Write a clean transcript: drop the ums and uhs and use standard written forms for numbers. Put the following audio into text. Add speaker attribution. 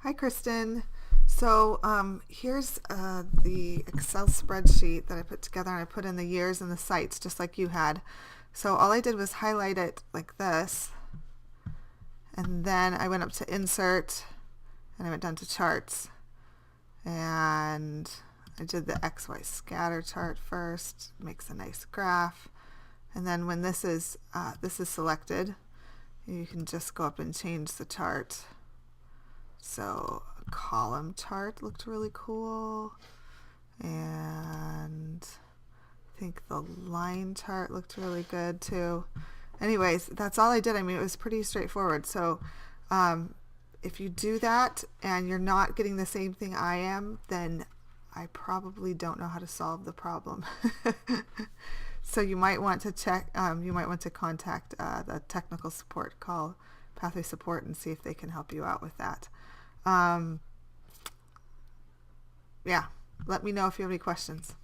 Speaker 1: Hi, Kristin. So here's the Excel spreadsheet that I put together, and I put in the years and the sites just like you had. So all I did was highlight it like this, and then I went up to Insert, and I went down to Charts, and I did the XY scatter chart first. Makes a nice graph, and then when this is selected, you can just go up and change the chart. So a column chart looked really cool, and I think the line chart looked really good too. Anyways, that's all I did. I mean, it was pretty straightforward. So if you do that and you're not getting the same thing I am, then I probably don't know how to solve the problem. So you might want to check, you might want to contact the technical support, call Pathway Support, and see if they can help you out with that. Yeah, let me know if you have any questions.